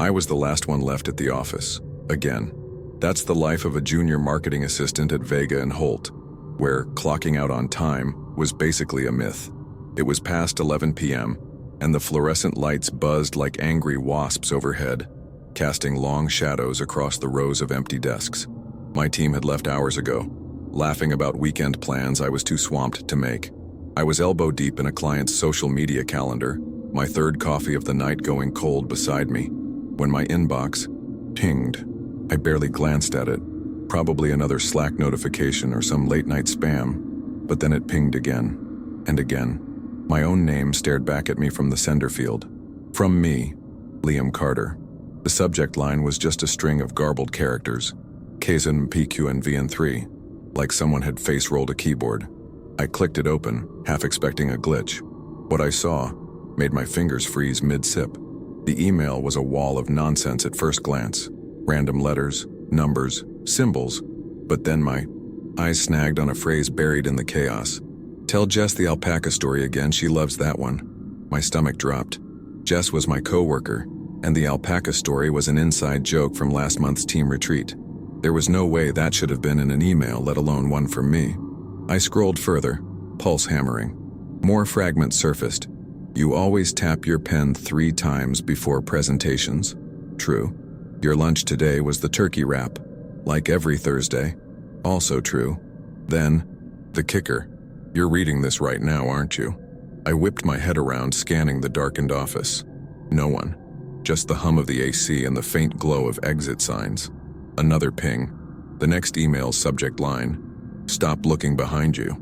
I was the last one left at the office. Again. That's the life of a junior marketing assistant at Vega and Holt, where clocking out on time was basically a myth. It was past 11 p.m., and the fluorescent lights buzzed like angry wasps overhead, casting long shadows across the rows of empty desks. My team had left hours ago, laughing about weekend plans I was too swamped to make. I was elbow deep in a client's social media calendar, my third coffee of the night going cold beside me, when my inbox pinged. I barely glanced at it, probably another Slack notification or some late-night spam, but then it pinged again, and again. My own name stared back at me from the sender field. From me, Liam Carter. The subject line was just a string of garbled characters, Kazan, PQ, and VN3, like someone had face-rolled a keyboard. I clicked it open, half expecting a glitch. What I saw made my fingers freeze mid-sip. The email was a wall of nonsense at first glance. Random letters, numbers, symbols, but then my eyes snagged on a phrase buried in the chaos. Tell Jess the alpaca story again, she loves that one. My stomach dropped. Jess was my coworker, and the alpaca story was an inside joke from last month's team retreat. There was no way that should have been in an email, let alone one from me. I scrolled further, pulse hammering. More fragments surfaced. You always tap your pen 3 times before presentations. True. Your lunch today was the turkey wrap, like every Thursday. Also true. Then, the kicker. You're reading this right now, aren't you? I whipped my head around, scanning the darkened office. No one. Just the hum of the AC and the faint glow of exit signs. Another ping. The next email's subject line. Stop looking behind you.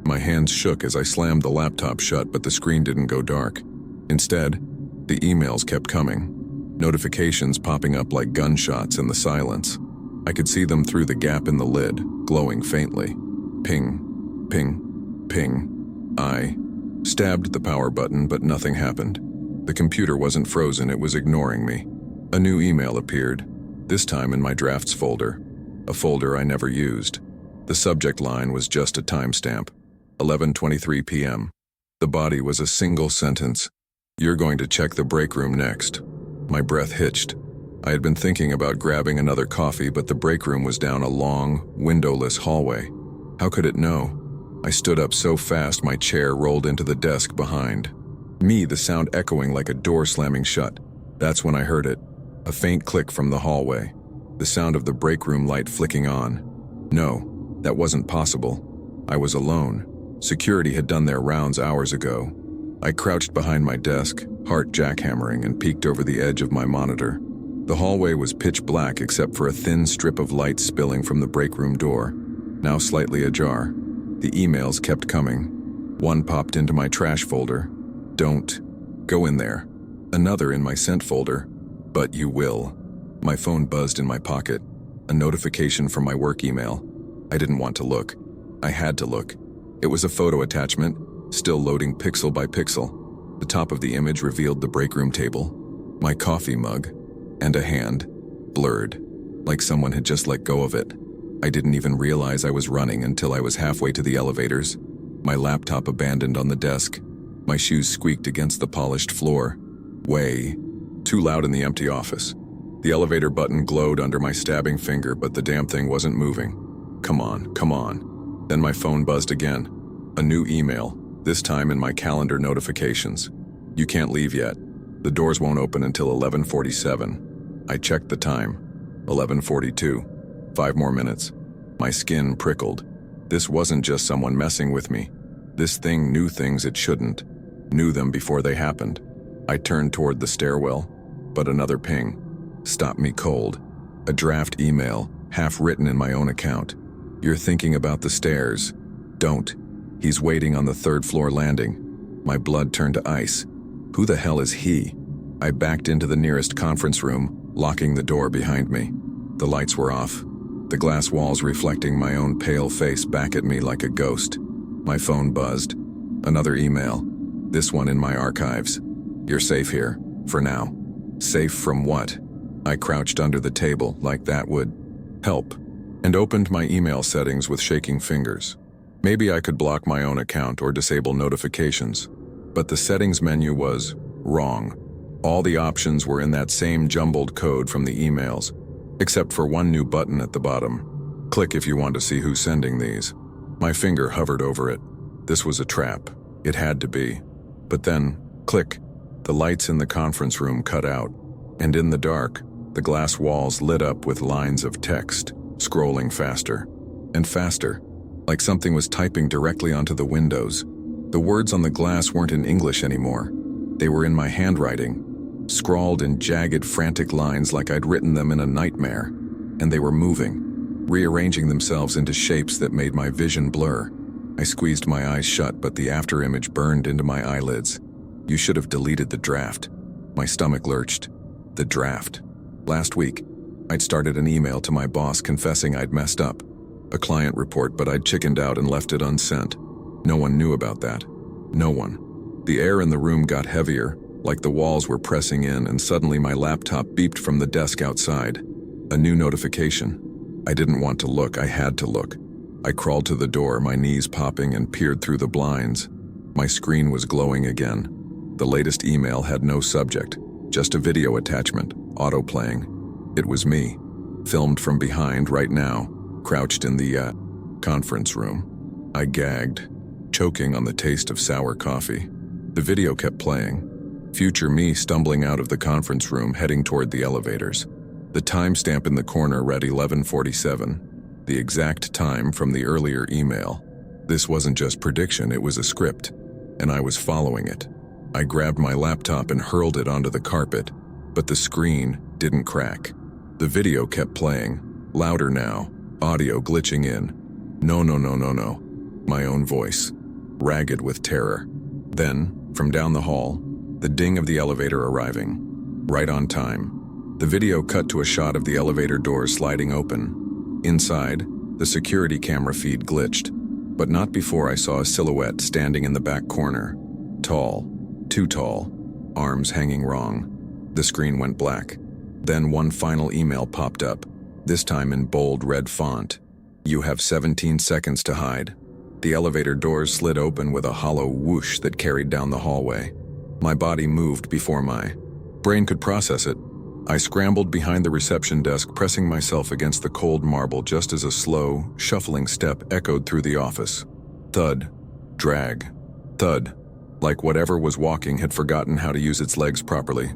My hands shook as I slammed the laptop shut, but the screen didn't go dark. Instead, the emails kept coming. Notifications popping up like gunshots in the silence. I could see them through the gap in the lid, glowing faintly. Ping, ping, ping. I stabbed the power button, but nothing happened. The computer wasn't frozen, it was ignoring me. A new email appeared, this time in my drafts folder, a folder I never used. The subject line was just a timestamp, 11:23 p.m. The body was a single sentence. You're going to check the break room next. My breath hitched. I had been thinking about grabbing another coffee, but the break room was down a long, windowless hallway. How could it know? I stood up so fast my chair rolled into the desk behind me, the sound echoing like a door slamming shut. That's when I heard it, a faint click from the hallway, the sound of the break room light flicking on. No, that wasn't possible. I was alone. Security had done their rounds hours ago. I crouched behind my desk, heart jackhammering, and peeked over the edge of my monitor. The hallway was pitch black except for a thin strip of light spilling from the break room door, now slightly ajar. The emails kept coming. One popped into my trash folder. Don't go in there. Another in my sent folder. But you will. My phone buzzed in my pocket. A notification from my work email. I didn't want to look. I had to look. It was a photo attachment, still loading pixel by pixel. The top of the image revealed the break room table, my coffee mug, and a hand, blurred, like someone had just let go of it. I didn't even realize I was running until I was halfway to the elevators, my laptop abandoned on the desk. My shoes squeaked against the polished floor. Way too loud in the empty office. The elevator button glowed under my stabbing finger, but the damn thing wasn't moving. Come on, come on. Then my phone buzzed again. A new email, this time in my calendar notifications. You can't leave yet. The doors won't open until 11:47. I checked the time. 11:42. 5 more minutes. My skin prickled. This wasn't just someone messing with me. This thing knew things it shouldn't. Knew them before they happened. I turned toward the stairwell, but another ping stopped me cold. A draft email, half written in my own account. You're thinking about the stairs. Don't. He's waiting on the 3rd floor landing. My blood turned to ice. Who the hell is he? I backed into the nearest conference room, locking the door behind me. The lights were off, the glass walls reflecting my own pale face back at me like a ghost. My phone buzzed. Another email, this one in my archives. You're safe here, for now. Safe from what? I crouched under the table like that would help, and opened my email settings with shaking fingers. Maybe I could block my own account or disable notifications, but the settings menu was wrong. All the options were in that same jumbled code from the emails, except for one new button at the bottom. Click if you want to see who's sending these. My finger hovered over it. This was a trap. It had to be. But then, click, the lights in the conference room cut out, and in the dark, the glass walls lit up with lines of text, scrolling faster and faster, like something was typing directly onto the windows. The words on the glass weren't in English anymore. They were in my handwriting, scrawled in jagged, frantic lines like I'd written them in a nightmare, and they were moving, rearranging themselves into shapes that made my vision blur. I squeezed my eyes shut, but the afterimage burned into my eyelids. You should have deleted the draft. My stomach lurched. The draft. Last week, I'd started an email to my boss confessing I'd messed up. A client report, but I'd chickened out and left it unsent. No one knew about that. No one. The air in the room got heavier, like the walls were pressing in, and suddenly my laptop beeped from the desk outside. A new notification. I didn't want to look, I had to look. I crawled to the door, my knees popping, and peered through the blinds. My screen was glowing again. The latest email had no subject, just a video attachment, auto-playing. It was me, filmed from behind right now, crouched in the conference room. I gagged, choking on the taste of sour coffee. The video kept playing. Future me stumbling out of the conference room, heading toward the elevators. The timestamp in the corner read 11:47, the exact time from the earlier email. This wasn't just prediction, it was a script, and I was following it. I grabbed my laptop and hurled it onto the carpet, but the screen didn't crack. The video kept playing, louder now, audio glitching in. No. My own voice, ragged with terror. Then, from down the hall, the ding of the elevator arriving. Right on time. The video cut to a shot of the elevator doors sliding open. Inside, the security camera feed glitched, but not before I saw a silhouette standing in the back corner. Tall, too tall, arms hanging wrong. The screen went black. Then one final email popped up, this time in bold red font. You have 17 seconds to hide. The elevator doors slid open with a hollow whoosh that carried down the hallway. My body moved before my brain could process it. I scrambled behind the reception desk, pressing myself against the cold marble just as a slow, shuffling step echoed through the office. Thud. Drag. Thud. Like whatever was walking had forgotten how to use its legs properly.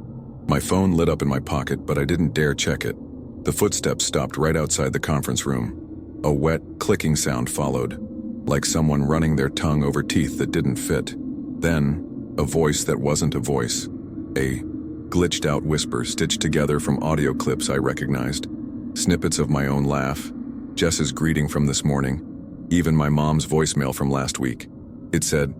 My phone lit up in my pocket, but I didn't dare check it. The footsteps stopped right outside the conference room. A wet, clicking sound followed, like someone running their tongue over teeth that didn't fit. Then, a voice that wasn't a voice. A glitched-out whisper stitched together from audio clips I recognized. Snippets of my own laugh, Jess's greeting from this morning, even my mom's voicemail from last week. It said,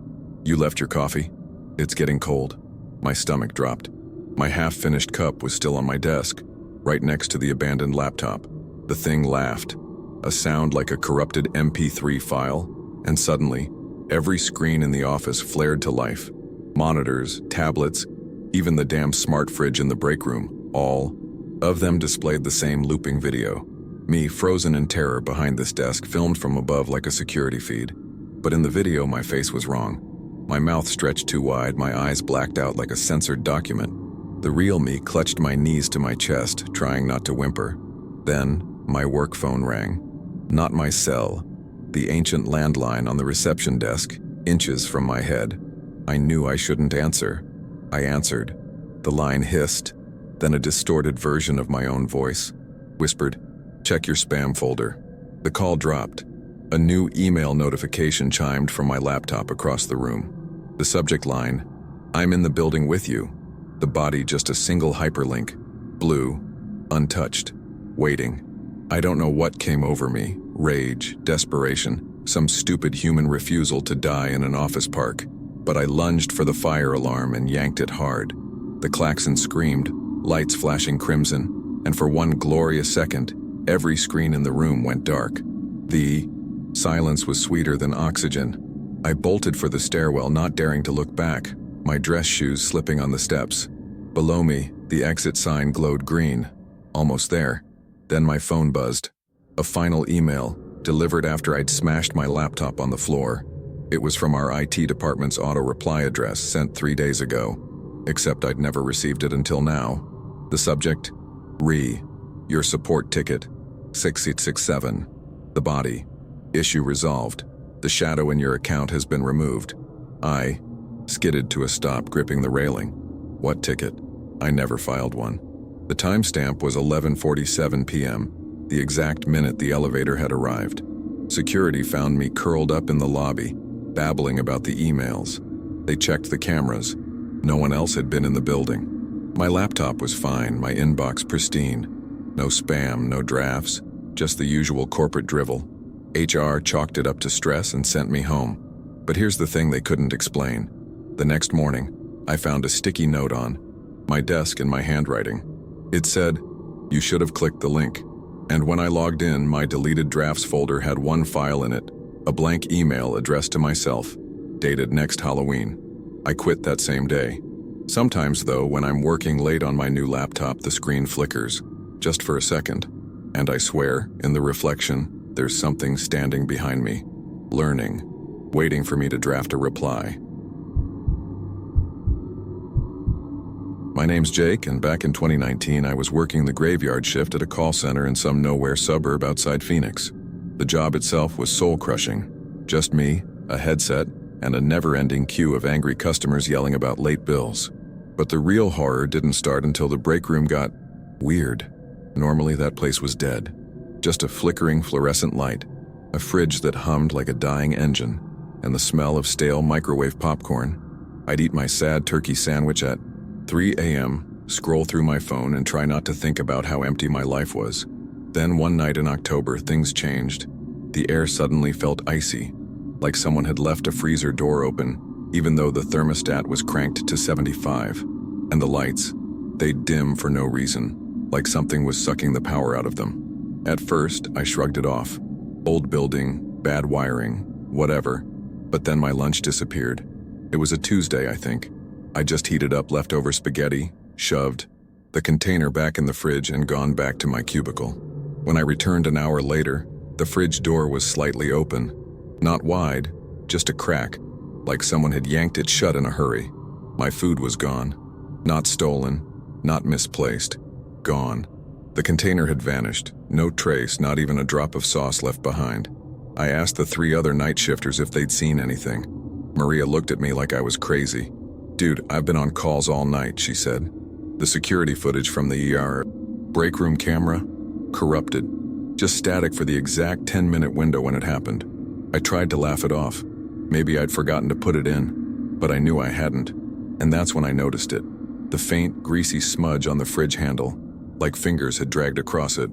"You left your coffee? It's getting cold." My stomach dropped. My half-finished cup was still on my desk, right next to the abandoned laptop. The thing laughed, a sound like a corrupted MP3 file, and suddenly, every screen in the office flared to life. Monitors, tablets, even the damn smart fridge in the break room, all of them displayed the same looping video. Me frozen in terror behind this desk, filmed from above like a security feed. But in the video, my face was wrong. My mouth stretched too wide, my eyes blacked out like a censored document. The real me clutched my knees to my chest, trying not to whimper. Then, my work phone rang. Not my cell. The ancient landline on the reception desk, inches from my head. I knew I shouldn't answer. I answered. The line hissed, then a distorted version of my own voice whispered, "Check your spam folder." The call dropped. A new email notification chimed from my laptop across the room. The subject line, "I'm in the building with you." The body just a single hyperlink, blue, untouched, waiting. I don't know what came over me, rage, desperation, some stupid human refusal to die in an office park. But I lunged for the fire alarm and yanked it hard. The klaxon screamed, lights flashing crimson, and for one glorious second, every screen in the room went dark. The silence was sweeter than oxygen. I bolted for the stairwell, not daring to look back, my dress shoes slipping on the steps. Below me, the exit sign glowed green. Almost there. Then my phone buzzed. A final email, delivered after I'd smashed my laptop on the floor. It was from our IT department's auto-reply address, sent 3 days ago. except I'd never received it until now. The subject, your support ticket, 6867. The body, issue resolved. The shadow in your account has been removed. I skidded to a stop, gripping the railing. What ticket? I never filed one. The timestamp was 11:47 p.m., the exact minute the elevator had arrived. Security found me curled up in the lobby, babbling about the emails. They checked the cameras. No one else had been in the building. My laptop was fine, my inbox pristine. No spam, no drafts, just the usual corporate drivel. HR chalked it up to stress and sent me home. But here's the thing they couldn't explain. The next morning, I found a sticky note on my desk in my handwriting. It said, "You should have clicked the link." And when I logged in, my deleted drafts folder had one file in it, a blank email addressed to myself, dated next Halloween. I quit that same day. Sometimes, though, when I'm working late on my new laptop, the screen flickers, just for a second. And I swear, in the reflection, there's something standing behind me, learning, waiting for me to draft a reply. My name's Jake, and back in 2019, I was working the graveyard shift at a call center in some nowhere suburb outside Phoenix. The job itself was soul-crushing. Just me, a headset, and a never-ending queue of angry customers yelling about late bills. But the real horror didn't start until the break room got weird. Normally that place was dead. Just a flickering fluorescent light, a fridge that hummed like a dying engine, and the smell of stale microwave popcorn. I'd eat my sad turkey sandwich at 3 a.m., scroll through my phone and try not to think about how empty my life was. Then one night in October, things changed. The air suddenly felt icy, like someone had left a freezer door open, even though the thermostat was cranked to 75. And the lights, they'd dim for no reason, like something was sucking the power out of them. At first, I shrugged it off. Old building, bad wiring, whatever. But then my lunch disappeared. It was a Tuesday, I think. I just heated up leftover spaghetti, shoved the container back in the fridge, and gone back to my cubicle. When I returned an hour later, the fridge door was slightly open. Not wide, just a crack, like someone had yanked it shut in a hurry. My food was gone. Not stolen, not misplaced. Gone. The container had vanished. No trace, not even a drop of sauce left behind. I asked the 3 other night shifters if they'd seen anything. Maria looked at me like I was crazy. "Dude, I've been on calls all night," she said. The security footage from the ER break room camera, corrupted. Just static for the exact 10-minute window when it happened. I tried to laugh it off. Maybe I'd forgotten to put it in, but I knew I hadn't. And that's when I noticed it. The faint, greasy smudge on the fridge handle, like fingers had dragged across it.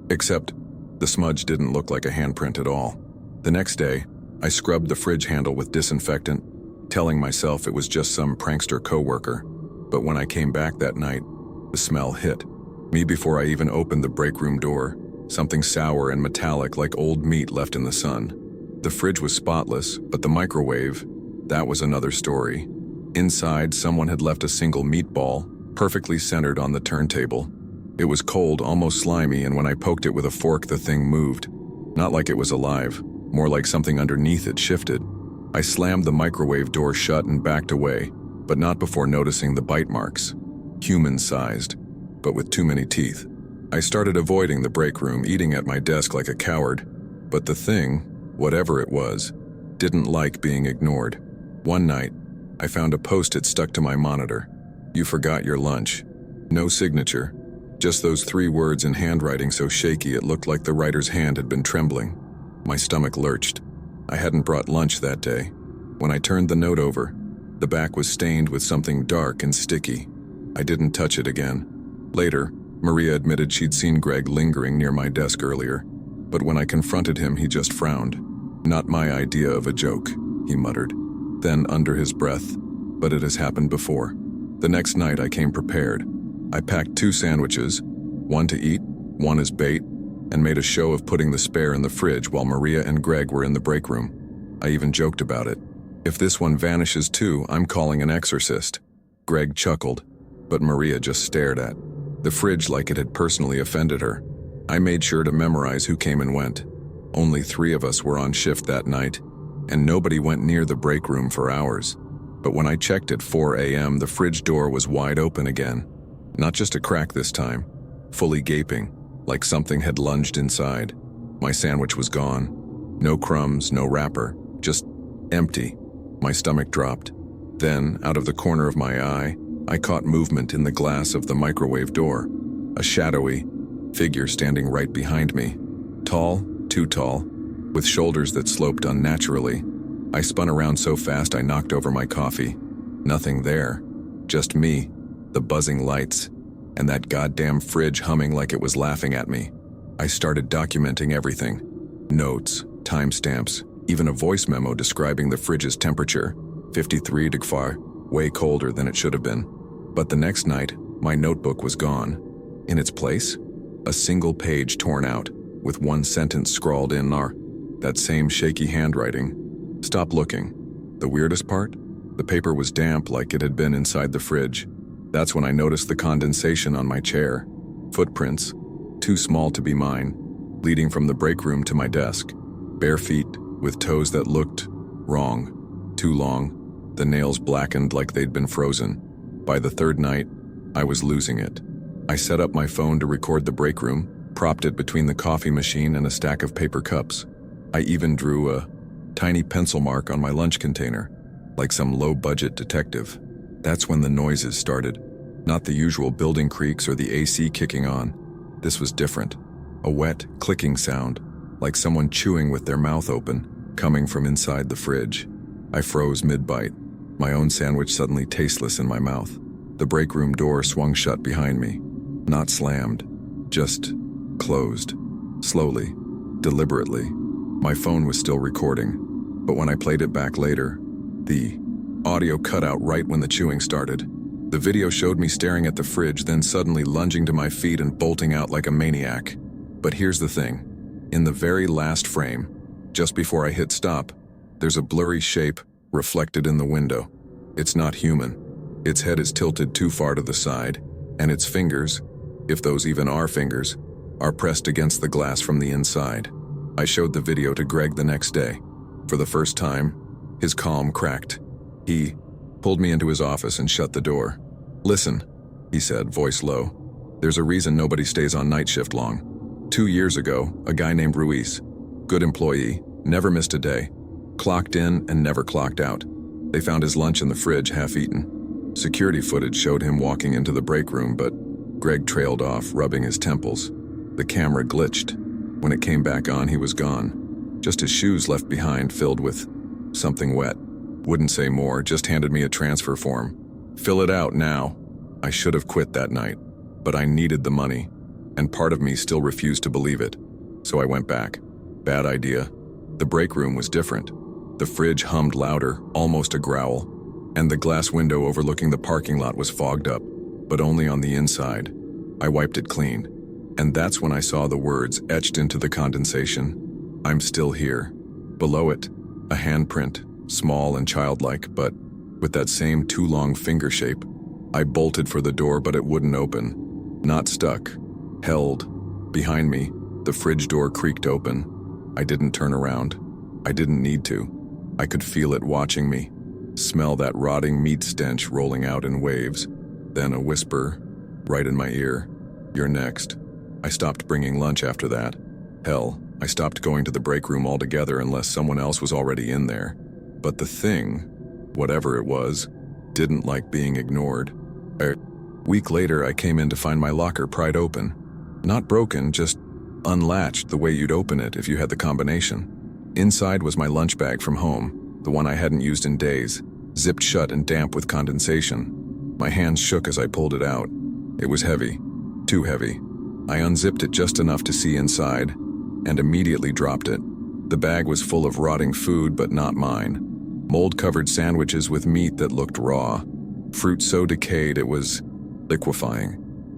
Except, the smudge didn't look like a handprint at all. The next day, I scrubbed the fridge handle with disinfectant, telling myself it was just some prankster coworker. But when I came back that night, the smell hit me before I even opened the break room door, something sour and metallic like old meat left in the sun. The fridge was spotless, but the microwave, that was another story. Inside, someone had left a single meatball, perfectly centered on the turntable. It was cold, almost slimy, and when I poked it with a fork, the thing moved. Not like it was alive, more like something underneath it shifted. I slammed the microwave door shut and backed away, but not before noticing the bite marks. Human-sized, but with too many teeth. I started avoiding the break room, eating at my desk like a coward. But the thing, whatever it was, didn't like being ignored. One night, I found a post-it stuck to my monitor. "You forgot your lunch." No signature, just those 3 words in handwriting so shaky it looked like the writer's hand had been trembling. My stomach lurched. I hadn't brought lunch that day. When I turned the note over, the back was stained with something dark and sticky. I didn't touch it again. Later, Maria admitted she'd seen Greg lingering near my desk earlier, but when I confronted him, he just frowned. "Not my idea of a joke," he muttered. Then, under his breath, "But it has happened before." The next night, I came prepared. I packed 2 sandwiches, one to eat, one as bait, and made a show of putting the spare in the fridge while Maria and Greg were in the break room. I even joked about it. "If this one vanishes too, I'm calling an exorcist." Greg chuckled, but Maria just stared at the fridge like it had personally offended her. I made sure to memorize who came and went. Only 3 of us were on shift that night, and nobody went near the break room for hours. But when I checked at 4 a.m., the fridge door was wide open again. Not just a crack this time, fully gaping, like something had lunged inside. My sandwich was gone. No crumbs, no wrapper, just empty. My stomach dropped. Then, out of the corner of my eye, I caught movement in the glass of the microwave door. A shadowy figure standing right behind me. Tall, too tall, with shoulders that sloped unnaturally. I spun around so fast I knocked over my coffee. Nothing there. Just me, the buzzing lights, and that goddamn fridge humming like it was laughing at me. I started documenting everything. Notes, timestamps, even a voice memo describing the fridge's temperature. 53 degrees, way colder than it should have been. But the next night, my notebook was gone. In its place, a single page torn out, with one sentence scrawled in that same shaky handwriting. Stop looking. The weirdest part? The paper was damp like it had been inside the fridge. That's when I noticed the condensation on my chair. Footprints, too small to be mine, leading from the break room to my desk. Bare feet, with toes that looked wrong, too long, the nails blackened like they'd been frozen. By the third night, I was losing it. I set up my phone to record the break room, propped it between the coffee machine and a stack of paper cups. I even drew a tiny pencil mark on my lunch container, like some low-budget detective. That's when the noises started. Not the usual building creaks or the AC kicking on. This was different. A wet, clicking sound, like someone chewing with their mouth open, coming from inside the fridge. I froze mid-bite, my own sandwich suddenly tasteless in my mouth. The break room door swung shut behind me. Not slammed, just closed. Slowly, deliberately. My phone was still recording, but when I played it back later, the audio cut out right when the chewing started. The video showed me staring at the fridge, then suddenly lunging to my feet and bolting out like a maniac. But here's the thing. In the very last frame, just before I hit stop, there's a blurry shape reflected in the window. It's not human. Its head is tilted too far to the side, and its fingers, if those even are fingers, are pressed against the glass from the inside. I showed the video to Greg the next day. For the first time, his calm cracked. He pulled me into his office and shut the door. "Listen," he said, voice low. "There's a reason nobody stays on night shift long. 2 years ago, a guy named Ruiz, good employee, never missed a day, clocked in and never clocked out. They found his lunch in the fridge half-eaten. Security footage showed him walking into the break room, but Greg trailed off, rubbing his temples. The camera glitched. When it came back on, he was gone. Just his shoes left behind, filled with something wet. Wouldn't say more, just handed me a transfer form. Fill it out now." I should have quit that night, but I needed the money, and part of me still refused to believe it. So I went back. Bad idea. The break room was different. The fridge hummed louder, almost a growl, and the glass window overlooking the parking lot was fogged up, but only on the inside. I wiped it clean, and that's when I saw the words etched into the condensation. "I'm still here." Below it, a handprint, small and childlike, but with that same too long finger shape. I bolted for the door, but it wouldn't open. Not stuck. Held. Behind me, the fridge door creaked open. I didn't turn around. I didn't need to. I could feel it watching me. Smell that rotting meat stench rolling out in waves. Then a whisper, right in my ear. "You're next." I stopped bringing lunch after that. Hell, I stopped going to the break room altogether unless someone else was already in there. But the thing, whatever it was, didn't like being ignored. A week later, I came in to find my locker pried open. Not broken, just unlatched the way you'd open it if you had the combination. Inside was my lunch bag from home, the one I hadn't used in days, zipped shut and damp with condensation. My hands shook as I pulled it out. It was heavy, too heavy. I unzipped it just enough to see inside, and immediately dropped it. The bag was full of rotting food, but not mine. Mold-covered sandwiches with meat that looked raw. Fruit so decayed it was liquefying.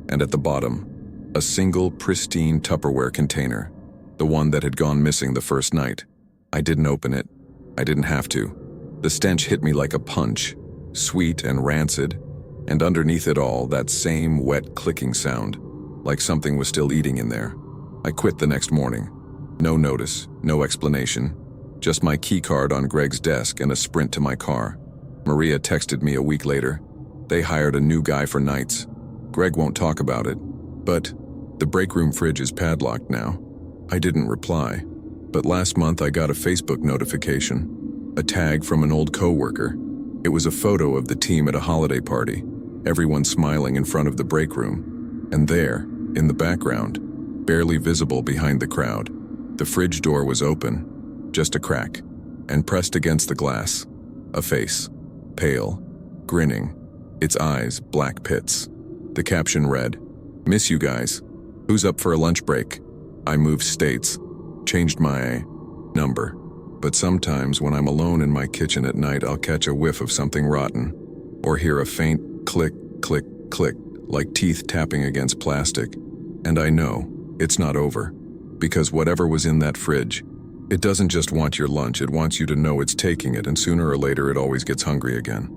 And at the bottom, a single pristine Tupperware container, the one that had gone missing the first night. I didn't open it. I didn't have to. The stench hit me like a punch, sweet and rancid, and underneath it all, that same wet clicking sound, like something was still eating in there. I quit the next morning. No notice, no explanation, just my key card on Greg's desk and a sprint to my car. Maria texted me a week later. They hired a new guy for nights. Greg won't talk about it, but the break room fridge is padlocked now. I didn't reply, but last month I got a Facebook notification, a tag from an old coworker. It was a photo of the team at a holiday party, everyone smiling in front of the break room. And there, in the background, barely visible behind the crowd, the fridge door was open, just a crack, and pressed against the glass, a face, pale, grinning, its eyes black pits. The caption read, "Miss you guys. Who's up for a lunch break?" I moved states, changed my number. But sometimes when I'm alone in my kitchen at night, I'll catch a whiff of something rotten, or hear a faint click, click, click, like teeth tapping against plastic. And I know it's not over, because whatever was in that fridge, it doesn't just want your lunch, it wants you to know it's taking it, and sooner or later it always gets hungry again.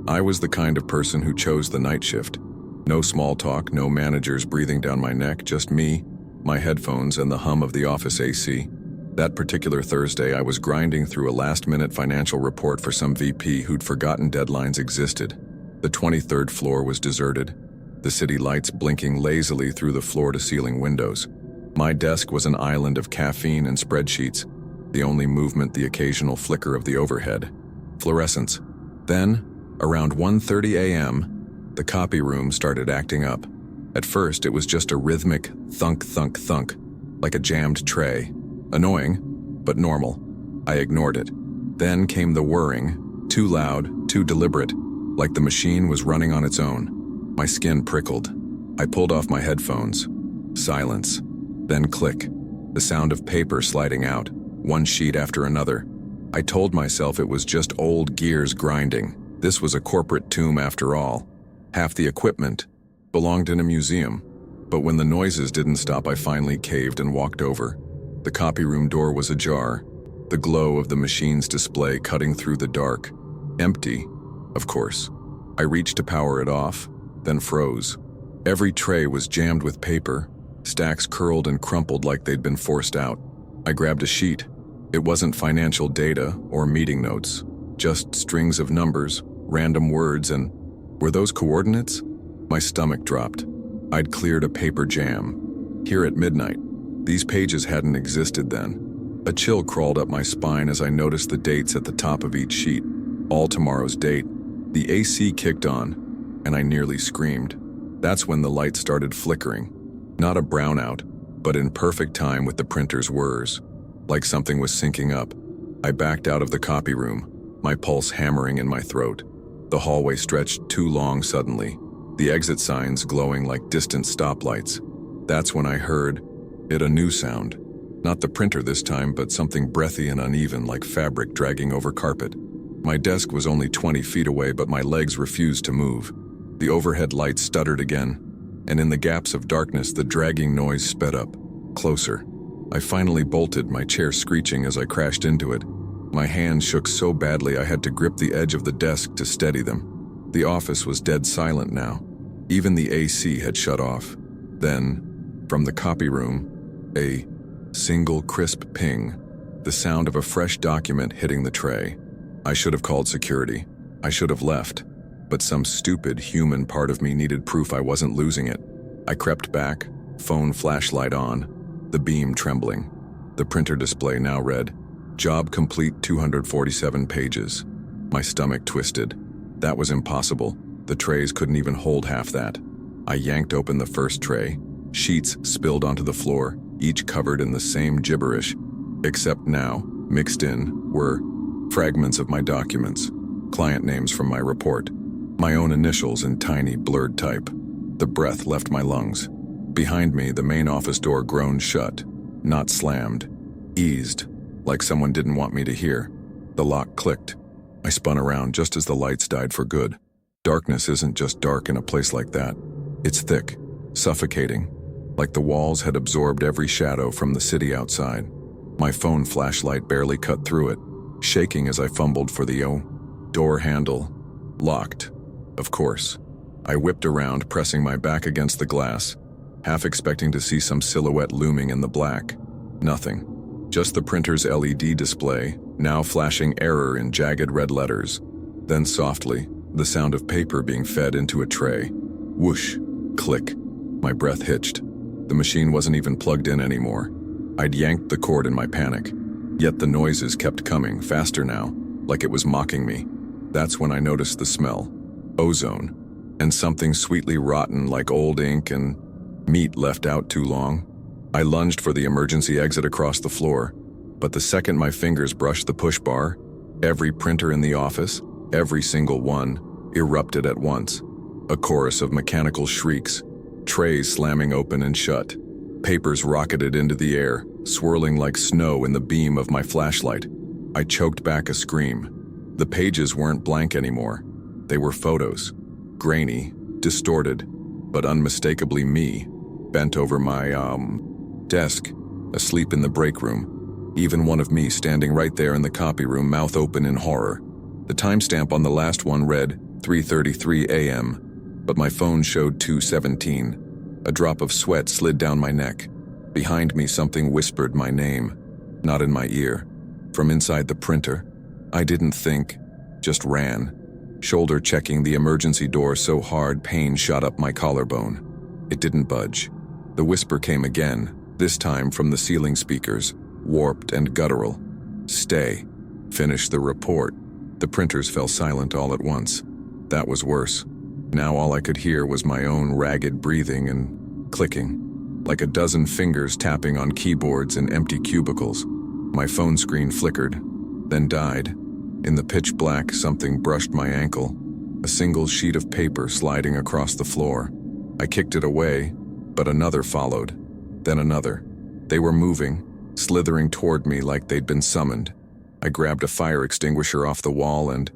I was the kind of person who chose the night shift. No small talk, no managers breathing down my neck, just me, my headphones, and the hum of the office AC. That particular Thursday, I was grinding through a last-minute financial report for some VP who'd forgotten deadlines existed. The 23rd floor was deserted, the city lights blinking lazily through the floor-to-ceiling windows. My desk was an island of caffeine and spreadsheets, the only movement the occasional flicker of the overhead. Fluorescence. Then, around 1:30 a.m., the copy room started acting up. At first, it was just a rhythmic thunk, thunk, thunk, like a jammed tray. Annoying, but normal. I ignored it. Then came the whirring, too loud, too deliberate, like the machine was running on its own. My skin prickled. I pulled off my headphones. Silence. Then click. The sound of paper sliding out, one sheet after another. I told myself it was just old gears grinding. This was a corporate tomb after all. Half the equipment belonged in a museum. But when the noises didn't stop, I finally caved and walked over. The copy room door was ajar, the glow of the machine's display cutting through the dark. Empty, of course. I reached to power it off, then froze. Every tray was jammed with paper, stacks curled and crumpled like they'd been forced out. I grabbed a sheet. It wasn't financial data or meeting notes, just strings of numbers, random words, and were those coordinates? My stomach dropped. I'd cleared a paper jam. Here at midnight. These pages hadn't existed then. A chill crawled up my spine as I noticed the dates at the top of each sheet. All tomorrow's date. The AC kicked on, and I nearly screamed. That's when the light started flickering. Not a brownout, but in perfect time with the printer's whirs. Like something was syncing up. I backed out of the copy room, my pulse hammering in my throat. The hallway stretched too long suddenly, the exit signs glowing like distant stoplights. That's when I heard a new sound. Not the printer this time, but something breathy and uneven like fabric dragging over carpet. My desk was only 20 feet away, but my legs refused to move. The overhead lights stuttered again, and in the gaps of darkness, the dragging noise sped up, closer. I finally bolted, my chair screeching as I crashed into it. My hands shook so badly I had to grip the edge of the desk to steady them. The office was dead silent now. Even the AC had shut off. Then, from the copy room, a single crisp ping, the sound of a fresh document hitting the tray. I should have called security. I should have left. But some stupid human part of me needed proof I wasn't losing it. I crept back, phone flashlight on, the beam trembling. The printer display now read, "Job complete 247 pages. My stomach twisted. That was impossible. The trays couldn't even hold half that. I yanked open the first tray. Sheets spilled onto the floor, each covered in the same gibberish. Except now, mixed in, were fragments of my documents, client names from my report, my own initials in tiny, blurred type. The breath left my lungs. Behind me, the main office door groaned shut, not slammed, eased, like someone didn't want me to hear. The lock clicked. I spun around just as the lights died for good. Darkness isn't just dark in a place like that. It's thick, suffocating, like the walls had absorbed every shadow from the city outside. My phone flashlight barely cut through it, shaking as I fumbled for the door handle. Locked, of course. I whipped around, pressing my back against the glass, half expecting to see some silhouette looming in the black. Nothing. Just the printer's LED display, now flashing error in jagged red letters. Then softly, the sound of paper being fed into a tray. Whoosh, click. My breath hitched. The machine wasn't even plugged in anymore. I'd yanked the cord in my panic. Yet the noises kept coming, faster now, like it was mocking me. That's when I noticed the smell. Ozone. And something sweetly rotten like old ink and meat left out too long. I lunged for the emergency exit across the floor, but the second my fingers brushed the push bar, every printer in the office, every single one, erupted at once. A chorus of mechanical shrieks, trays slamming open and shut. Papers rocketed into the air, swirling like snow in the beam of my flashlight. I choked back a scream. The pages weren't blank anymore. They were photos. Grainy, distorted, but unmistakably me, bent over my, desk, asleep in the break room. Even one of me standing right there in the copy room, mouth open in horror. The timestamp on the last one read 3:33 a.m., but my phone showed 2:17. A drop of sweat slid down my neck. Behind me, something whispered my name, not in my ear. From inside the printer, I didn't think, just ran, shoulder checking the emergency door so hard pain shot up my collarbone. It didn't budge. The whisper came again, this time from the ceiling speakers, warped and guttural. Stay. Finish the report. The printers fell silent all at once. That was worse. Now all I could hear was my own ragged breathing and clicking, like a dozen fingers tapping on keyboards in empty cubicles. My phone screen flickered, then died. In the pitch black, something brushed my ankle, a single sheet of paper sliding across the floor. I kicked it away, but another followed, then another. They were moving, slithering toward me like they'd been summoned. I grabbed a fire extinguisher off the wall and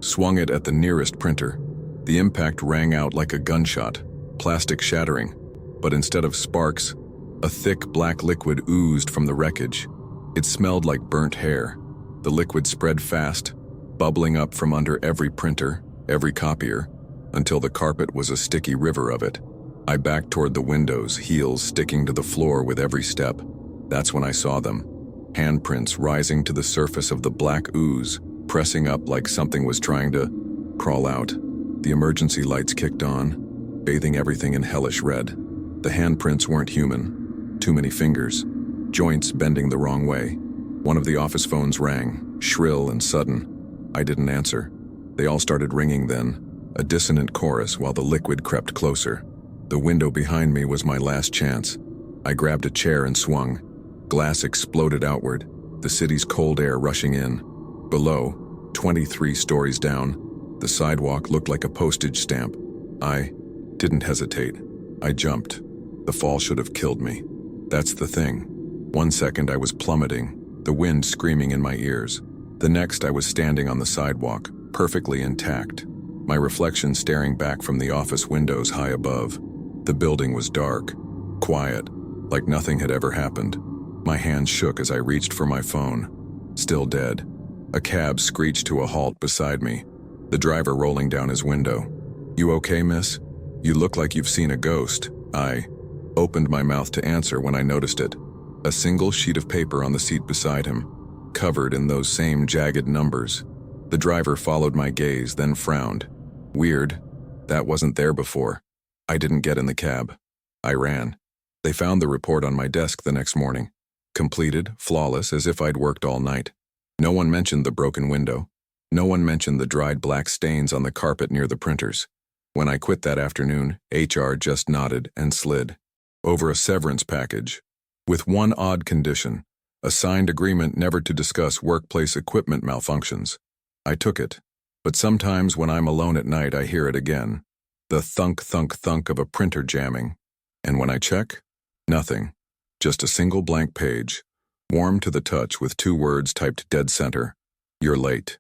swung it at the nearest printer. The impact rang out like a gunshot, plastic shattering, but instead of sparks, a thick black liquid oozed from the wreckage. It smelled like burnt hair. The liquid spread fast, bubbling up from under every printer, every copier, until the carpet was a sticky river of it. I backed toward the windows, heels sticking to the floor with every step. That's when I saw them. Handprints rising to the surface of the black ooze, pressing up like something was trying to crawl out. The emergency lights kicked on, bathing everything in hellish red. The handprints weren't human. Too many fingers. Joints bending the wrong way. One of the office phones rang, shrill and sudden. I didn't answer. They all started ringing then, a dissonant chorus while the liquid crept closer. The window behind me was my last chance. I grabbed a chair and swung. Glass exploded outward, the city's cold air rushing in. Below, 23 stories down, the sidewalk looked like a postage stamp. I didn't hesitate. I jumped. The fall should have killed me. That's the thing. 1 second I was plummeting, the wind screaming in my ears. The next I was standing on the sidewalk, perfectly intact, my reflection staring back from the office windows high above. The building was dark, quiet, like nothing had ever happened. My hands shook as I reached for my phone. Still dead. A cab screeched to a halt beside me, the driver rolling down his window. "You okay, miss? You look like you've seen a ghost." I opened my mouth to answer when I noticed it. A single sheet of paper on the seat beside him, covered in those same jagged numbers. The driver followed my gaze, then frowned. Weird. That wasn't there before. I didn't get in the cab. I ran. They found the report on my desk the next morning. Completed, flawless, as if I'd worked all night. No one mentioned the broken window. No one mentioned the dried black stains on the carpet near the printers. When I quit that afternoon, HR just nodded and slid. Over a severance package. With one odd condition, a signed agreement never to discuss workplace equipment malfunctions. I took it, but sometimes when I'm alone at night I hear it again. The thunk, thunk, thunk of a printer jamming. And when I check, nothing. Just a single blank page, warm to the touch with 2 words typed dead center. You're late.